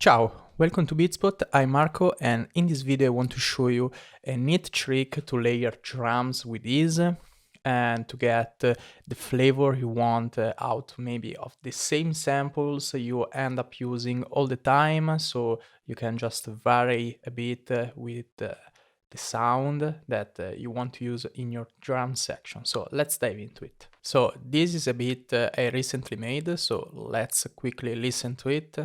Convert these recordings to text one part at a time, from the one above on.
Ciao, welcome to Beatspot. I'm Marco, and in this video I want to show you a neat trick to layer drums with ease and to get the flavor you want out maybe of the same samples you end up using all the time, so you can just vary a bit with the sound that you want to use in your drum section. So let's dive into it. So this is a beat I recently made, so let's quickly listen to it.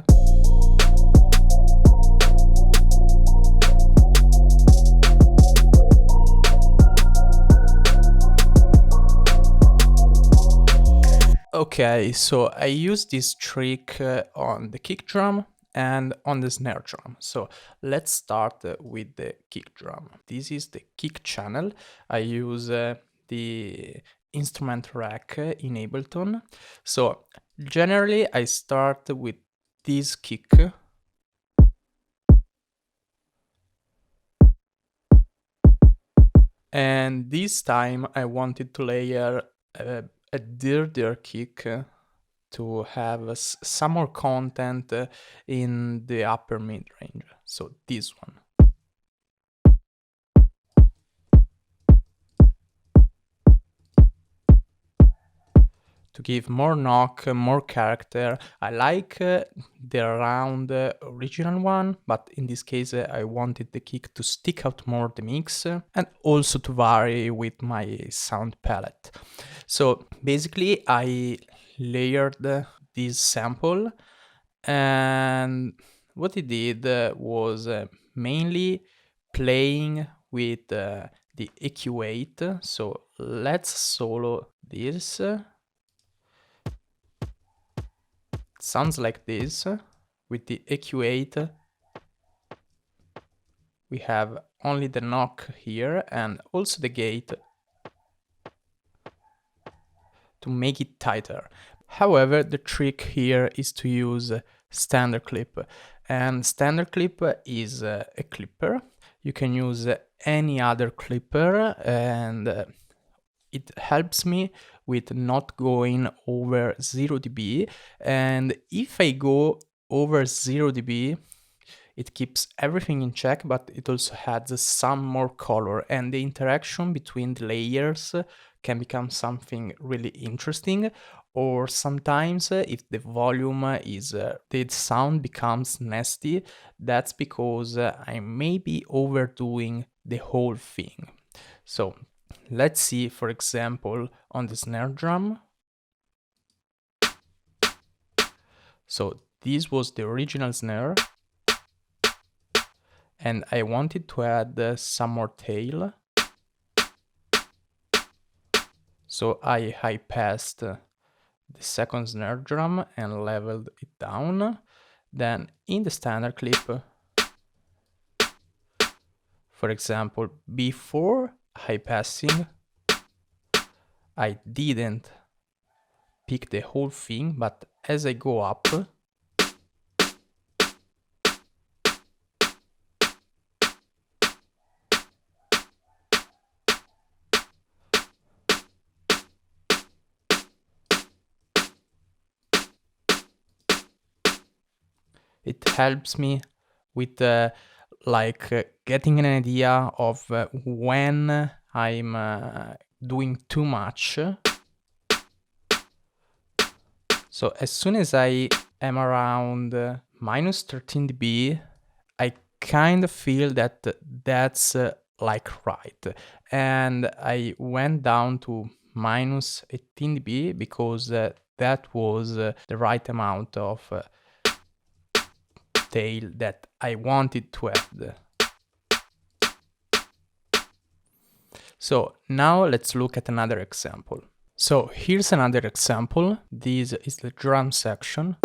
Okay, so I use this trick on the kick drum and on the snare drum. So let's start with the kick drum. This is the kick channel. I use the instrument rack in Ableton. So generally I start with this kick. And this time I wanted to layer a dirtier kick to have some more content in the upper mid range. So this one. To give more knock, more character. I like the round original one, but in this case I wanted the kick to stick out more the mix and also to vary with my sound palette. So basically I layered this sample, and what it did was mainly playing with the EQ8. So let's solo this. Sounds like this. With the EQ8 we have only the knock here and also the gate to make it tighter. However, the trick here is to use standard clip, and standard clip is a clipper. You can use any other clipper, and it helps me with not going over 0 dB, and if I go over 0 dB it keeps everything in check, but it also adds some more color, and the interaction between the layers can become something really interesting. Or sometimes if the volume is the sound becomes nasty, that's because I may be overdoing the whole thing. So let's see, for example, on the snare drum. So this was the original snare, and I wanted to add some more tail. So I high passed the second snare drum and leveled it down. Then in the standard clip, for example, before high passing, I didn't pick the whole thing, but as I go up, it helps me with getting an idea of when I'm doing too much. So as soon as I am around minus 13 dB, I kind of feel that that's like right. And I went down to minus 18 dB because that was the right amount of tail that I wanted to add. So now let's look at another example. So here's another example. This is the drum section.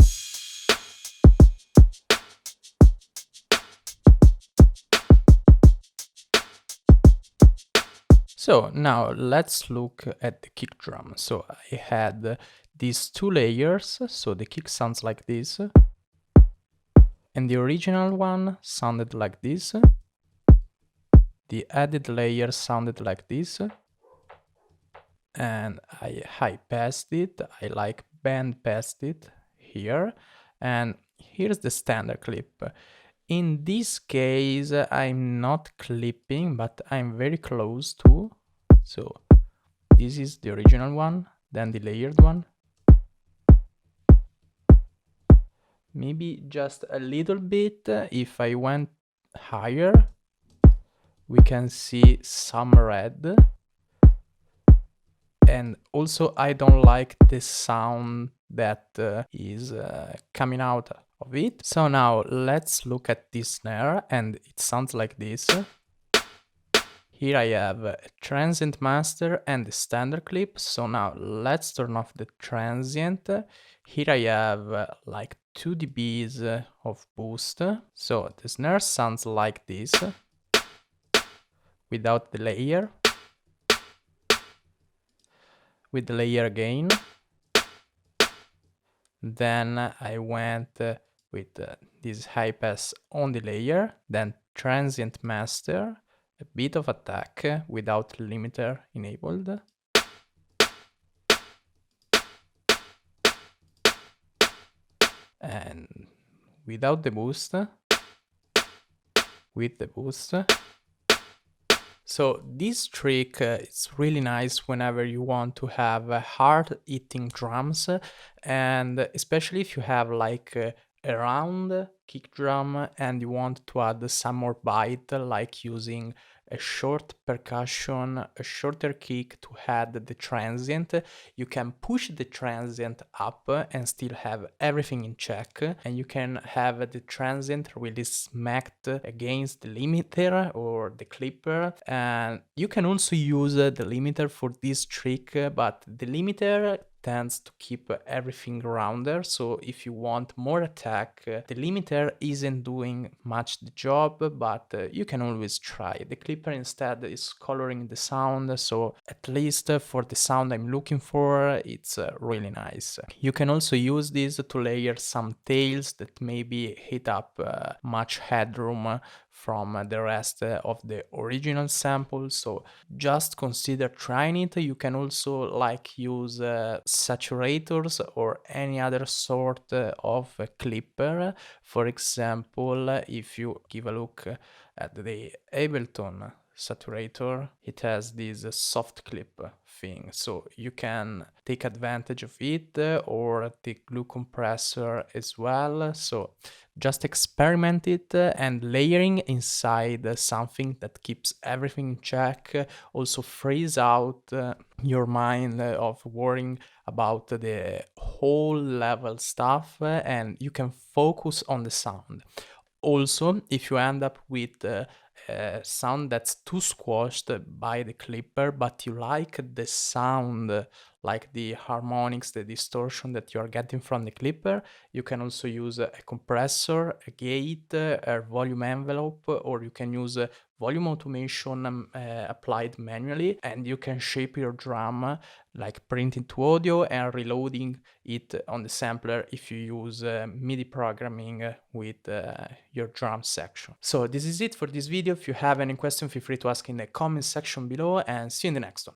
So now let's look at the kick drum. So I had these two layers, so the kick sounds like this, and the original one sounded like this. The added layer sounded like this, and I high passed it, I like band passed it here, and here's the standard clip. In this case, I'm not clipping, but I'm very close to. So this is the original one, then the layered one. Maybe just a little bit. If I went higher, we can see some red. And also I don't like the sound that is coming out of it. So now let's look at this snare, and it sounds like this. Here I have a transient master and the standard clip. So now let's turn off the transient. Here I have like 2 dBs of boost. So the snare sounds like this without the layer. With the layer again. Then I went with this high pass on the layer, then transient master, a bit of attack without limiter enabled. And without the boost, with the boost. So this trick is really nice whenever you want to have hard hitting drums, and especially if you have like a round kick drum and you want to add some more bite, like using a short percussion, a shorter kick to add the transient. You can push the transient up and still have everything in check, and you can have the transient really smacked against the limiter or the clipper. And you can also use the limiter for this trick, but the limiter tends to keep everything rounder, so if you want more attack, the limiter isn't doing much the job, but you can always try. The clipper instead is coloring the sound, so at least for the sound I'm looking for, it's really nice. You can also use this to layer some tails that maybe hit up much headroom from the rest of the original sample, so just consider trying it. You can also like use saturators or any other sort of clipper. For example, if you give a look at the Ableton saturator, it has this soft clip thing, so you can take advantage of it, or the glue compressor as well. So just experiment it, and layering inside something that keeps everything in check also frees out your mind of worrying about the whole level stuff, and you can focus on the sound. Also, if you end up with a sound that's too squashed by the clipper, but you like the sound, like the harmonics, the distortion that you are getting from the clipper, you can also use a compressor, a gate, a volume envelope, or you can use volume automation applied manually, and you can shape your drum like printing to audio and reloading it on the sampler if you use MIDI programming with your drum section. So this is it for this video. If you have any question, feel free to ask in the comment section below, and see you in the next one.